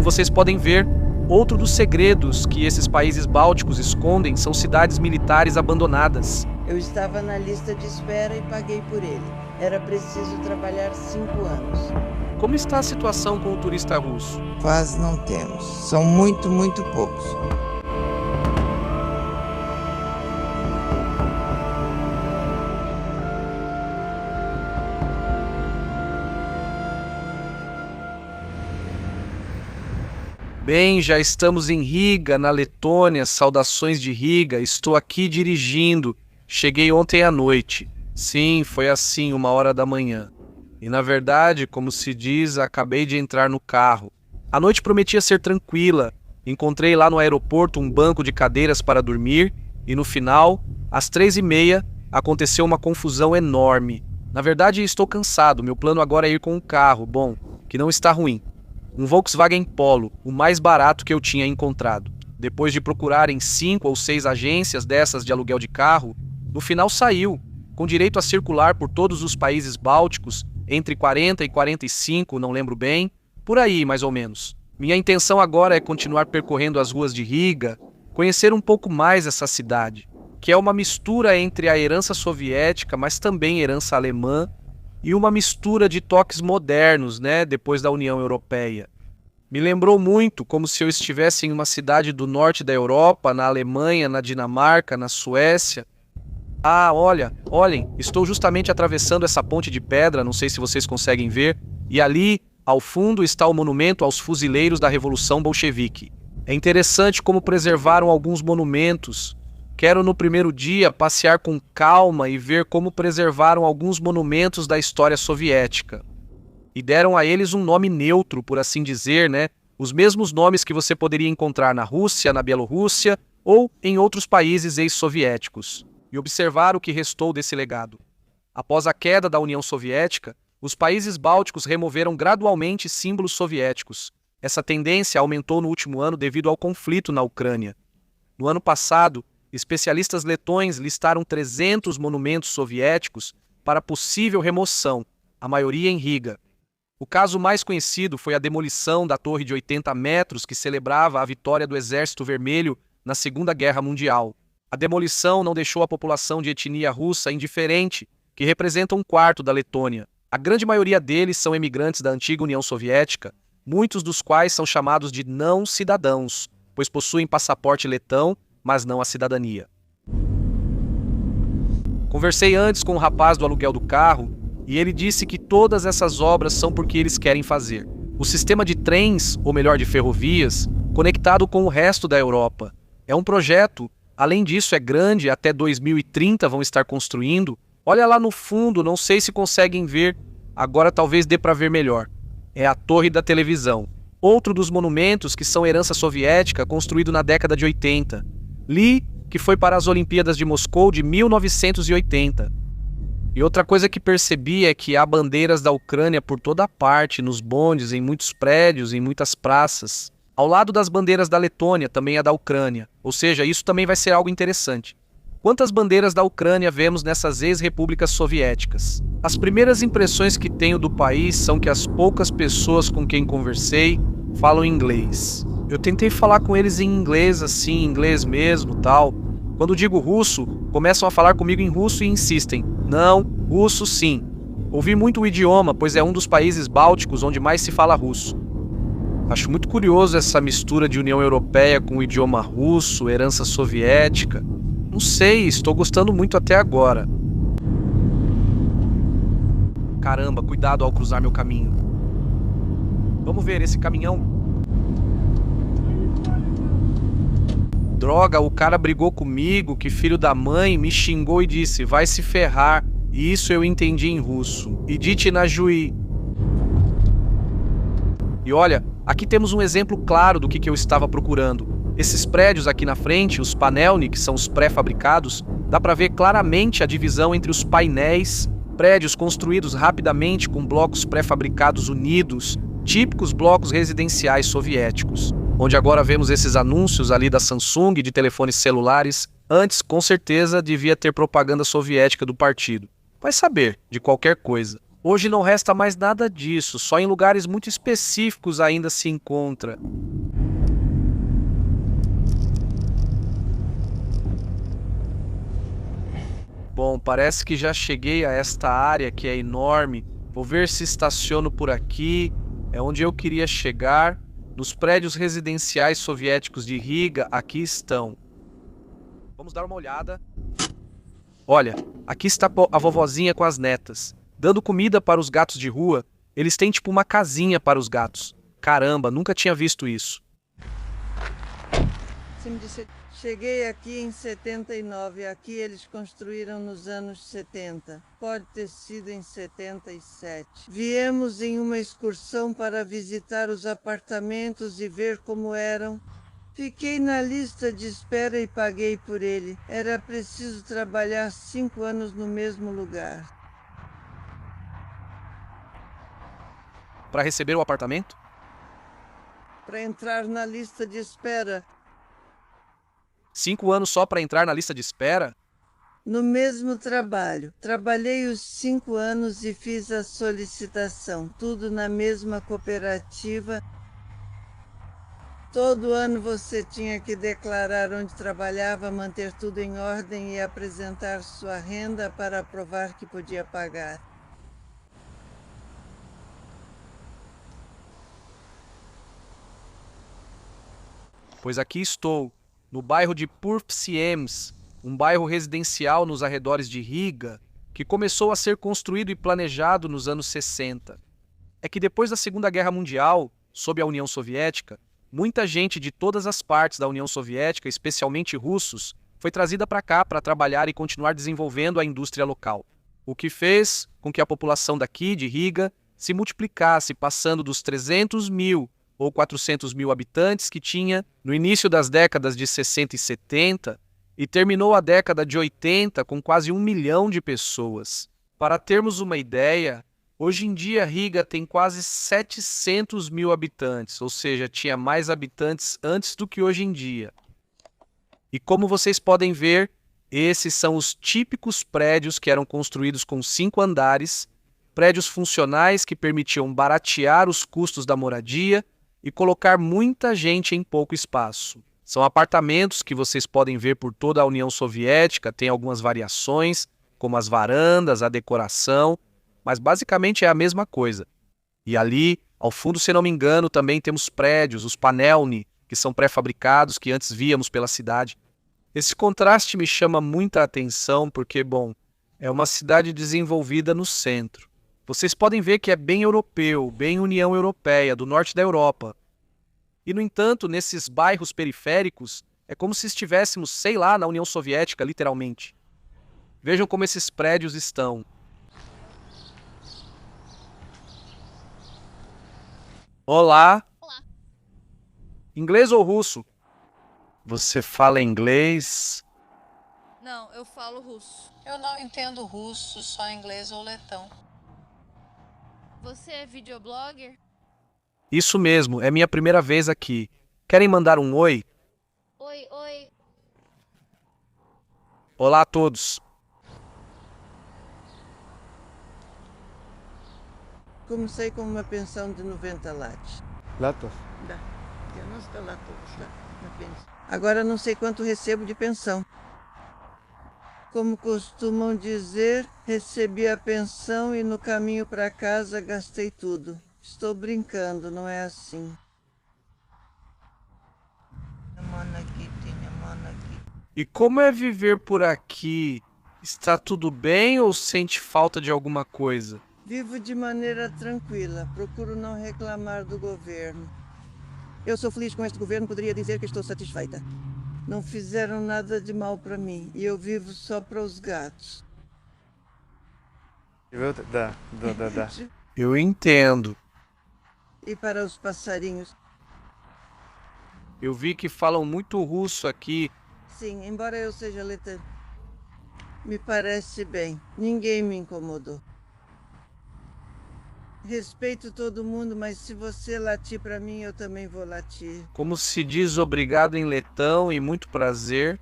Como vocês podem ver, outro dos segredos que esses países bálticos escondem são cidades militares abandonadas. Eu estava na lista de espera e paguei por ele. Era preciso trabalhar 5 anos. Como está a situação com o turista russo? Quase não temos. São muito poucos. Bem, já estamos em Riga, na Letônia. Saudações de Riga. Estou aqui dirigindo. Cheguei ontem à noite. Sim, foi assim, 1h da manhã. E na verdade, como se diz, acabei de entrar no carro. A noite prometia ser tranquila. Encontrei lá no aeroporto um banco de cadeiras para dormir e no final, às 3h30, aconteceu uma confusão enorme. Na verdade, estou cansado. Meu plano agora é ir com um carro, bom, que não está ruim. Um Volkswagen Polo, o mais barato que eu tinha encontrado. Depois de procurar em 5 ou 6 agências dessas de aluguel de carro, no final saiu, com direito a circular por todos os países bálticos, entre 40 e 45, não lembro bem, por aí mais ou menos. Minha intenção agora é continuar percorrendo as ruas de Riga, conhecer um pouco mais essa cidade, que é uma mistura entre a herança soviética, mas também herança alemã, e uma mistura de toques modernos, depois da União Europeia. Me lembrou muito como se eu estivesse em uma cidade do norte da Europa, na Alemanha, na Dinamarca, na Suécia. Ah, olhem, estou justamente atravessando essa ponte de pedra, não sei se vocês conseguem ver, e ali, ao fundo, está o monumento aos fuzileiros da Revolução Bolchevique. É interessante como preservaram alguns monumentos. Quero no primeiro dia passear com calma e ver como preservaram alguns monumentos da história soviética. E deram a eles um nome neutro, por assim dizer, Os mesmos nomes que você poderia encontrar na Rússia, na Bielorrússia ou em outros países ex-soviéticos. E observar o que restou desse legado. Após a queda da União Soviética, os países bálticos removeram gradualmente símbolos soviéticos. Essa tendência aumentou no último ano devido ao conflito na Ucrânia. No ano passado, especialistas letões listaram 300 monumentos soviéticos para possível remoção, a maioria em Riga. O caso mais conhecido foi a demolição da torre de 80 metros que celebrava a vitória do Exército Vermelho na Segunda Guerra Mundial. A demolição não deixou a população de etnia russa indiferente, que representa 1/4 da Letônia. A grande maioria deles são emigrantes da antiga União Soviética, muitos dos quais são chamados de não-cidadãos, pois possuem passaporte letão, mas não a cidadania. Conversei antes com o rapaz do aluguel do carro e ele disse que todas essas obras são porque eles querem fazer. O sistema de trens, ou melhor de ferrovias, conectado com o resto da Europa. É um projeto, além disso é grande, até 2030 vão estar construindo. Olha lá no fundo, não sei se conseguem ver, agora talvez dê para ver melhor. É a Torre da Televisão. Outro dos monumentos que são herança soviética, construído na década de 80. Li que foi para as Olimpíadas de Moscou de 1980. E outra coisa que percebi é que há bandeiras da Ucrânia por toda parte, nos bondes, em muitos prédios, em muitas praças. Ao lado das bandeiras da Letônia, também a da Ucrânia. Ou seja, isso também vai ser algo interessante. Quantas bandeiras da Ucrânia vemos nessas ex-repúblicas soviéticas? As primeiras impressões que tenho do país são que as poucas pessoas com quem conversei falam inglês. Eu tentei falar com eles em inglês, assim, inglês mesmo, tal. Quando digo russo, começam a falar comigo em russo e insistem. Não, russo sim. Ouvi muito o idioma, pois é um dos países bálticos onde mais se fala russo. Acho muito curioso essa mistura de União Europeia com o idioma russo, herança soviética. Não sei, estou gostando muito até agora. Caramba, cuidado ao cruzar meu caminho. Vamos ver esse caminhão. Droga, o cara brigou comigo, que filho da mãe, me xingou e disse, vai se ferrar. E isso eu entendi em russo. Idite na juí. E olha, aqui temos um exemplo claro do que eu estava procurando. Esses prédios aqui na frente, os panelni, que são os pré-fabricados, dá para ver claramente a divisão entre os painéis, prédios construídos rapidamente com blocos pré-fabricados unidos, típicos blocos residenciais soviéticos, onde agora vemos esses anúncios ali da Samsung de telefones celulares. Antes, com certeza, devia ter propaganda soviética do partido. Vai saber, de qualquer coisa. Hoje não resta mais nada disso, só em lugares muito específicos ainda se encontra. Bom, parece que já cheguei a esta área que é enorme. Vou ver se estaciono por aqui. É onde eu queria chegar. Nos prédios residenciais soviéticos de Riga, aqui estão. Vamos dar uma olhada. Olha, aqui está a vovozinha com as netas, dando comida para os gatos de rua. Eles têm tipo uma casinha para os gatos. Caramba, nunca tinha visto isso. Cheguei aqui em 79, aqui eles construíram nos anos 70. Pode ter sido em 77. Viemos em uma excursão para visitar os apartamentos e ver como eram. Fiquei na lista de espera e paguei por ele. Era preciso trabalhar 5 anos no mesmo lugar. Para receber o apartamento? Para entrar na lista de espera. 5 anos só para entrar na lista de espera? No mesmo trabalho. Trabalhei os 5 anos e fiz a solicitação. Tudo na mesma cooperativa. Todo ano você tinha que declarar onde trabalhava, manter tudo em ordem e apresentar sua renda para provar que podia pagar. Pois aqui estou, no bairro de Purvsiems, um bairro residencial nos arredores de Riga, que começou a ser construído e planejado nos anos 60. É que depois da Segunda Guerra Mundial, sob a União Soviética, muita gente de todas as partes da União Soviética, especialmente russos, foi trazida para cá para trabalhar e continuar desenvolvendo a indústria local. O que fez com que a população daqui, de Riga, se multiplicasse, passando dos 300 mil ou 400 mil habitantes que tinha no início das décadas de 60 e 70 e terminou a década de 80 com quase 1 milhão de pessoas. Para termos uma ideia, hoje em dia Riga tem quase 700 mil habitantes, ou seja, tinha mais habitantes antes do que hoje em dia. E como vocês podem ver, esses são os típicos prédios que eram construídos com 5 andares, prédios funcionais que permitiam baratear os custos da moradia e colocar muita gente em pouco espaço. São apartamentos que vocês podem ver por toda a União Soviética, tem algumas variações, como as varandas, a decoração, mas basicamente é a mesma coisa. E ali, ao fundo, se não me engano, também temos prédios, os panelni, que são pré-fabricados, que antes víamos pela cidade. Esse contraste me chama muita atenção porque, bom, é uma cidade desenvolvida no centro. Vocês podem ver que é bem europeu, bem União Europeia, do norte da Europa. E, no entanto, nesses bairros periféricos, é como se estivéssemos, sei lá, na União Soviética, literalmente. Vejam como esses prédios estão. Olá. Olá. Inglês ou russo? Você fala inglês? Não, eu falo russo. Eu não entendo russo, só inglês ou letão. Você é videoblogger? Isso mesmo, é minha primeira vez aqui. Querem mandar um oi? Oi, oi. Olá a todos. Comecei com uma pensão de 90 lattes. Latas? Dá. Eu não estou lá todos, dá. Agora não sei quanto recebo de pensão. Como costumam dizer, recebi a pensão e no caminho para casa gastei tudo. Estou brincando, não é assim. E como é viver por aqui? Está tudo bem ou sente falta de alguma coisa? Vivo de maneira tranquila, procuro não reclamar do governo. Eu sou feliz com este governo, poderia dizer que estou satisfeita. Não fizeram nada de mal para mim e eu vivo só para os gatos. Да. Eu entendo. E para os passarinhos. Eu vi que falam muito russo aqui. Sim, embora eu seja letã, me parece bem. Ninguém me incomodou. Respeito todo mundo, mas se você latir para mim, eu também vou latir. Como se diz obrigado em letão e muito prazer.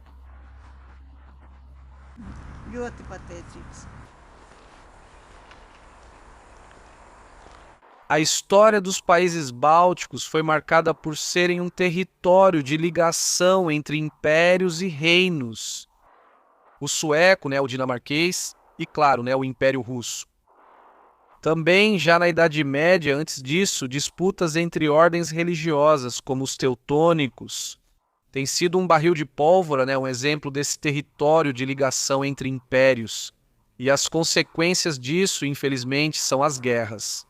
A história dos países bálticos foi marcada por serem um território de ligação entre impérios e reinos. O sueco, o dinamarquês, e claro, o Império Russo. Também, já na Idade Média, antes disso, disputas entre ordens religiosas, como os teutônicos. Tem sido um barril de pólvora, um exemplo desse território de ligação entre impérios. E as consequências disso, infelizmente, são as guerras.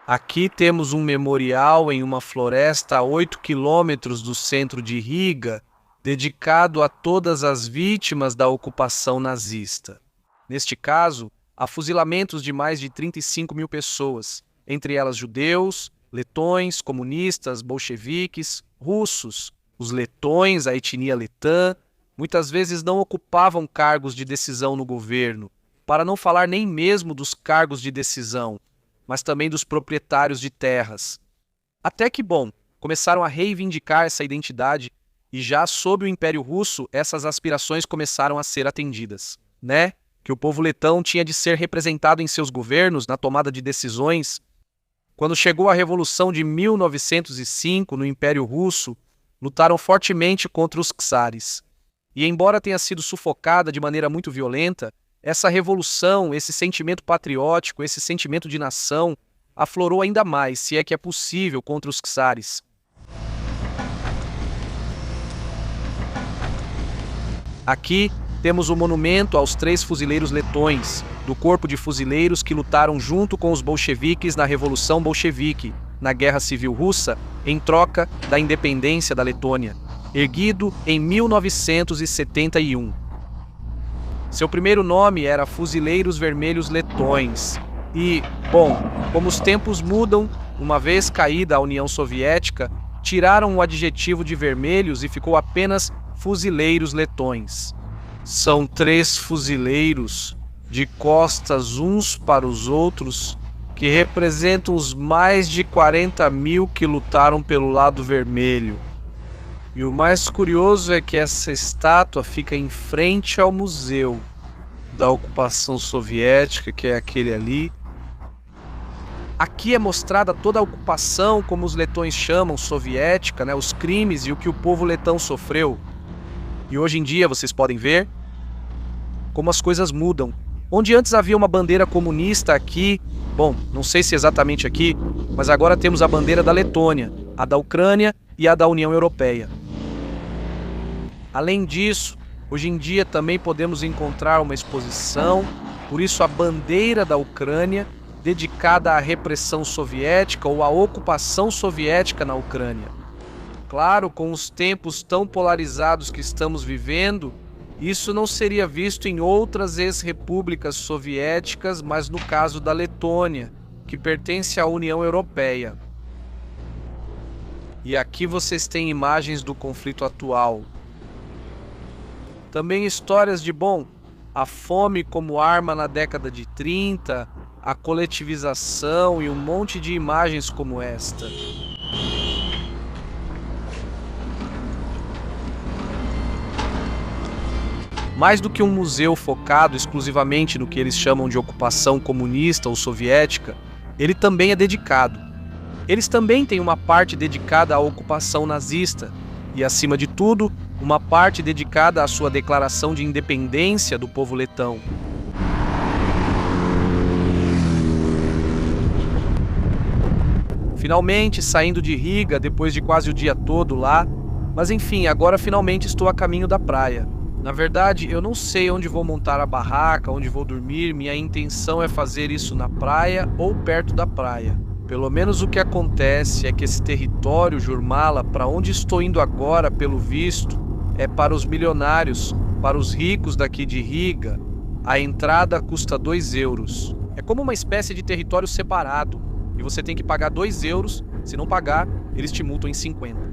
Aqui temos um memorial em uma floresta a 8 quilômetros do centro de Riga, dedicado a todas as vítimas da ocupação nazista. Neste caso, há fuzilamentos de mais de 35 mil pessoas, entre elas judeus, letões, comunistas, bolcheviques, russos. Os letões, a etnia letã, muitas vezes não ocupavam cargos de decisão no governo, para não falar nem mesmo dos cargos de decisão, mas também dos proprietários de terras. Até que, começaram a reivindicar essa identidade e já sob o Império Russo, essas aspirações começaram a ser atendidas, Que o povo letão tinha de ser representado em seus governos, na tomada de decisões. Quando chegou a Revolução de 1905, no Império Russo, lutaram fortemente contra os czares. E embora tenha sido sufocada de maneira muito violenta, essa revolução, esse sentimento patriótico, esse sentimento de nação, aflorou ainda mais, se é que é possível, contra os czares. Aqui temos o monumento aos 3 fuzileiros letões, do corpo de fuzileiros que lutaram junto com os bolcheviques na Revolução Bolchevique, na Guerra Civil Russa, em troca da independência da Letônia, erguido em 1971. Seu primeiro nome era Fuzileiros Vermelhos Letões. E, como os tempos mudam, uma vez caída a União Soviética, tiraram o adjetivo de vermelhos e ficou apenas Fuzileiros Letões. São 3 fuzileiros de costas uns para os outros que representam os mais de 40 mil que lutaram pelo lado vermelho. E o mais curioso é que essa estátua fica em frente ao museu da ocupação soviética, que é aquele ali. Aqui é mostrada toda a ocupação, como os letões chamam, soviética, os crimes e o que o povo letão sofreu. E hoje em dia vocês podem ver como as coisas mudam. Onde antes havia uma bandeira comunista aqui, não sei se exatamente aqui, mas agora temos a bandeira da Letônia, a da Ucrânia e a da União Europeia. Além disso, hoje em dia também podemos encontrar uma exposição, por isso a bandeira da Ucrânia, dedicada à repressão soviética ou à ocupação soviética na Ucrânia. Claro, com os tempos tão polarizados que estamos vivendo, isso não seria visto em outras ex-repúblicas soviéticas, mas no caso da Letônia, que pertence à União Europeia. E aqui vocês têm imagens do conflito atual. Também histórias de, a fome como arma na década de 30, a coletivização e um monte de imagens como esta. Mais do que um museu focado exclusivamente no que eles chamam de ocupação comunista ou soviética, ele também é dedicado. Eles também têm uma parte dedicada à ocupação nazista e, acima de tudo, uma parte dedicada à sua declaração de independência do povo letão. Finalmente, saindo de Riga, depois de quase o dia todo lá, mas enfim, agora finalmente estou a caminho da praia. Na verdade, eu não sei onde vou montar a barraca, onde vou dormir, minha intenção é fazer isso na praia ou perto da praia. Pelo menos o que acontece é que esse território, Jurmala, para onde estou indo agora, pelo visto, é para os milionários, para os ricos daqui de Riga. A entrada custa 2 euros. É como uma espécie de território separado, e você tem que pagar 2 euros, se não pagar, eles te multam em 50.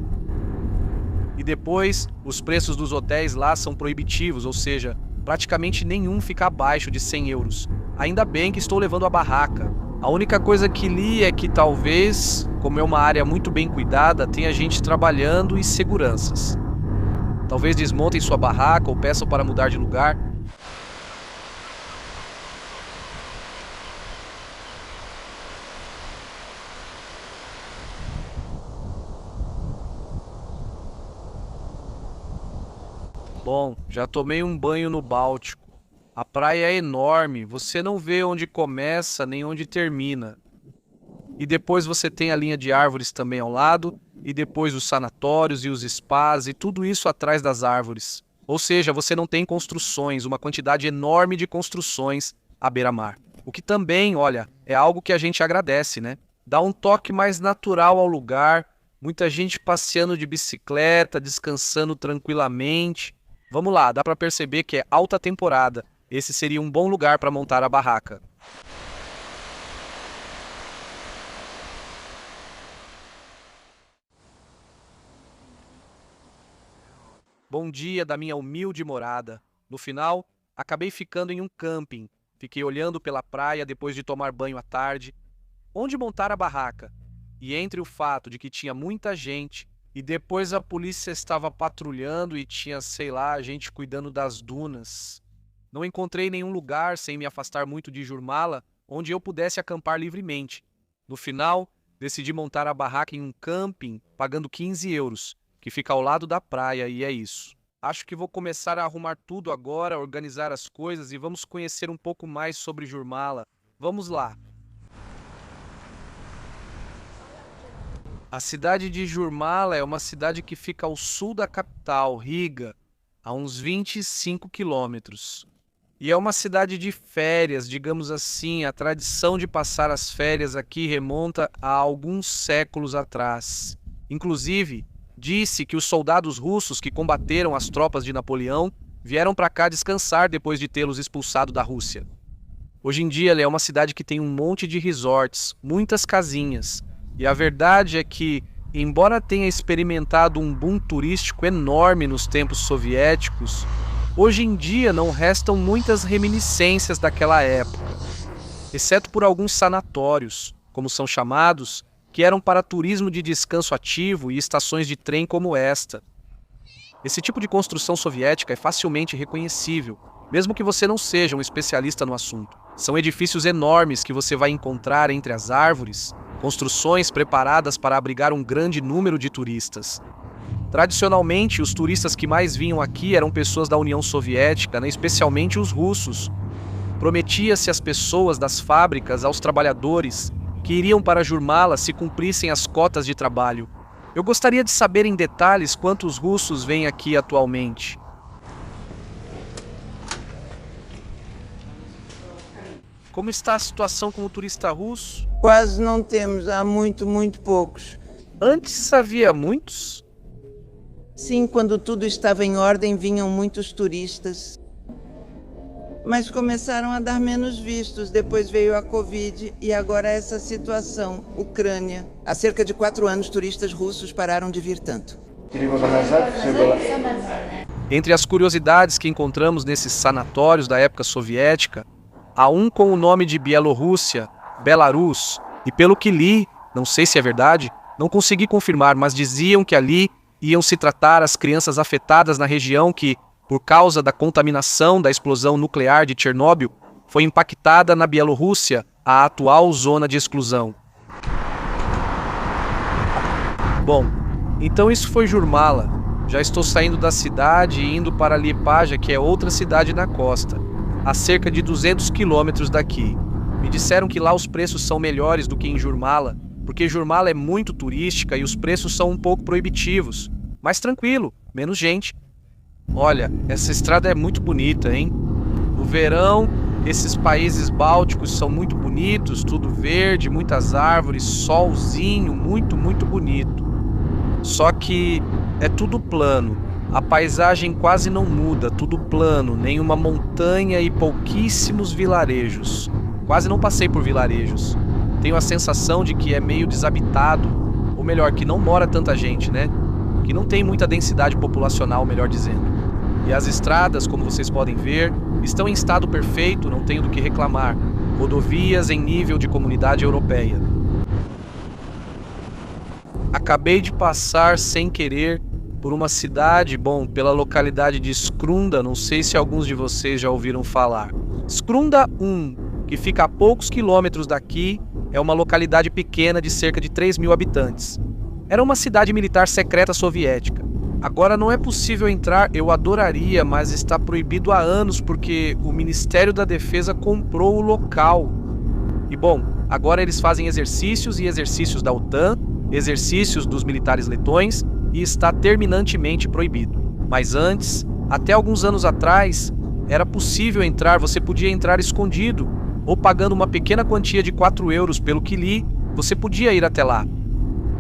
E depois, os preços dos hotéis lá são proibitivos, ou seja, praticamente nenhum fica abaixo de 100 euros. Ainda bem que estou levando a barraca. A única coisa que li é que talvez, como é uma área muito bem cuidada, tenha gente trabalhando e seguranças. Talvez desmontem sua barraca ou peçam para mudar de lugar. Bom, já tomei um banho no Báltico. A praia é enorme, você não vê onde começa nem onde termina. E depois você tem a linha de árvores também ao lado, e depois os sanatórios e os spas e tudo isso atrás das árvores. Ou seja, você não tem construções, uma quantidade enorme de construções à beira-mar. O que também, olha, é algo que a gente agradece, né? Dá um toque mais natural ao lugar, muita gente passeando de bicicleta, descansando tranquilamente. Vamos lá, dá para perceber que é alta temporada. Esse seria um bom lugar para montar a barraca. Bom dia da minha humilde morada. No final, acabei ficando em um camping. Fiquei olhando pela praia depois de tomar banho à tarde. Onde montar a barraca? E entre o fato de que tinha muita gente e depois a polícia estava patrulhando e tinha, sei lá, gente cuidando das dunas. Não encontrei nenhum lugar, sem me afastar muito de Jurmala, onde eu pudesse acampar livremente. No final, decidi montar a barraca em um camping, pagando 15 euros, que fica ao lado da praia, e é isso. Acho que vou começar a arrumar tudo agora, organizar as coisas e vamos conhecer um pouco mais sobre Jurmala. Vamos lá! A cidade de Jurmala é uma cidade que fica ao sul da capital, Riga, a uns 25 quilômetros. E é uma cidade de férias, digamos assim. A tradição de passar as férias aqui remonta a alguns séculos atrás. Inclusive, disse que os soldados russos que combateram as tropas de Napoleão vieram para cá descansar depois de tê-los expulsado da Rússia. Hoje em dia, ela é uma cidade que tem um monte de resorts, muitas casinhas. E a verdade é que, embora tenha experimentado um boom turístico enorme nos tempos soviéticos, hoje em dia não restam muitas reminiscências daquela época, exceto por alguns sanatórios, como são chamados, que eram para turismo de descanso ativo e estações de trem como esta. Esse tipo de construção soviética é facilmente reconhecível, mesmo que você não seja um especialista no assunto. São edifícios enormes que você vai encontrar entre as árvores, construções preparadas para abrigar um grande número de turistas. Tradicionalmente, os turistas que mais vinham aqui eram pessoas da União Soviética, né, especialmente os russos. Prometia-se às pessoas das fábricas, aos trabalhadores, que iriam para Jurmala se cumprissem as cotas de trabalho. Eu gostaria de saber em detalhes quantos russos vêm aqui atualmente. Como está a situação com o turista russo? Quase não temos, há muito poucos. Antes havia muitos? Sim, quando tudo estava em ordem, vinham muitos turistas. Mas começaram a dar menos vistos, depois veio a Covid e agora essa situação, Ucrânia. Há cerca de 4 anos, turistas russos pararam de vir tanto. Entre as curiosidades que encontramos nesses sanatórios da época soviética, há um com o nome de Bielorrússia, Belarus, e pelo que li, não sei se é verdade, não consegui confirmar, mas diziam que ali iam se tratar as crianças afetadas na região que, por causa da contaminação da explosão nuclear de Chernobyl, foi impactada na Bielorrússia, a atual zona de exclusão. Bom, então isso foi Jurmala. Já estou saindo da cidade e indo para Liepaja, que é outra cidade na costa, a cerca de 200 quilômetros daqui. Me disseram que lá os preços são melhores do que em Jurmala, porque Jurmala é muito turística e os preços são um pouco proibitivos. Mas tranquilo, menos gente. Olha, essa estrada é muito bonita, hein? No verão, esses países bálticos são muito bonitos, tudo verde, muitas árvores, solzinho, muito bonito. Só que é tudo plano. A paisagem quase não muda, tudo plano, nenhuma montanha e pouquíssimos vilarejos. Quase não passei por vilarejos. Tenho a sensação de que é meio desabitado, ou melhor, que não mora tanta gente, né? Que não tem muita densidade populacional, melhor dizendo. E as estradas, como vocês podem ver, estão em estado perfeito, não tenho do que reclamar. Rodovias em nível de comunidade europeia. Acabei de passar sem querer por uma cidade, bom, pela localidade de Skrunda, não sei se alguns de vocês já ouviram falar. Skrunda 1, que fica a poucos quilômetros daqui, é uma localidade pequena de cerca de 3.000 habitantes. Era uma cidade militar secreta soviética. Agora não é possível entrar, eu adoraria, mas está proibido há anos porque o Ministério da Defesa comprou o local. E bom, agora eles fazem exercícios e exercícios da OTAN, exercícios dos militares letões e está terminantemente proibido. Mas antes, até alguns anos atrás, era possível entrar, você podia entrar escondido ou pagando uma pequena quantia de 4 euros, pelo que li, você podia ir até lá.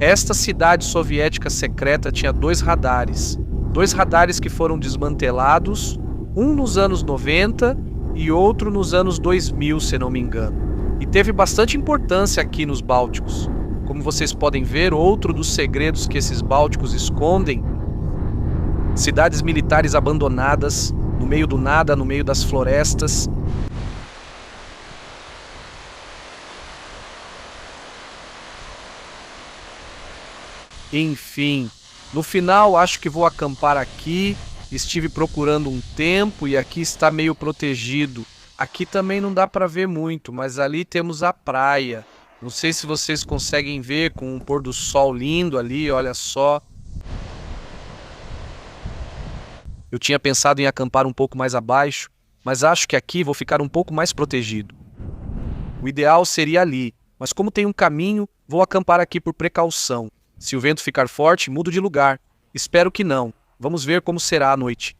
Esta cidade soviética secreta tinha 2 radares que foram desmantelados, um nos anos 90 e outro nos anos 2000, se não me engano. E teve bastante importância aqui nos Bálticos. Como vocês podem ver, outro dos segredos que esses Bálticos escondem, cidades militares abandonadas, no meio do nada, no meio das florestas. Enfim, no final acho que vou acampar aqui. Estive procurando um tempo e aqui está meio protegido. Aqui também não dá para ver muito, mas ali temos a praia. Não sei se vocês conseguem ver com um pôr do sol lindo ali, olha só. Eu tinha pensado em acampar um pouco mais abaixo, mas acho que aqui vou ficar um pouco mais protegido. O ideal seria ali, mas como tem um caminho, vou acampar aqui por precaução. Se o vento ficar forte, mudo de lugar. Espero que não. Vamos ver como será a noite.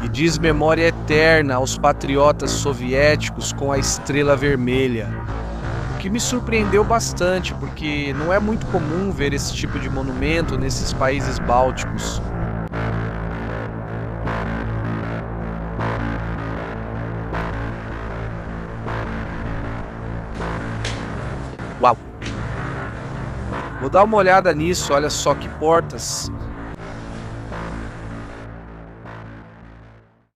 E diz memória eterna aos patriotas soviéticos com a estrela vermelha. Que me surpreendeu bastante, porque não é muito comum ver esse tipo de monumento nesses países bálticos. Uau! Vou dar uma olhada nisso, olha só que portas.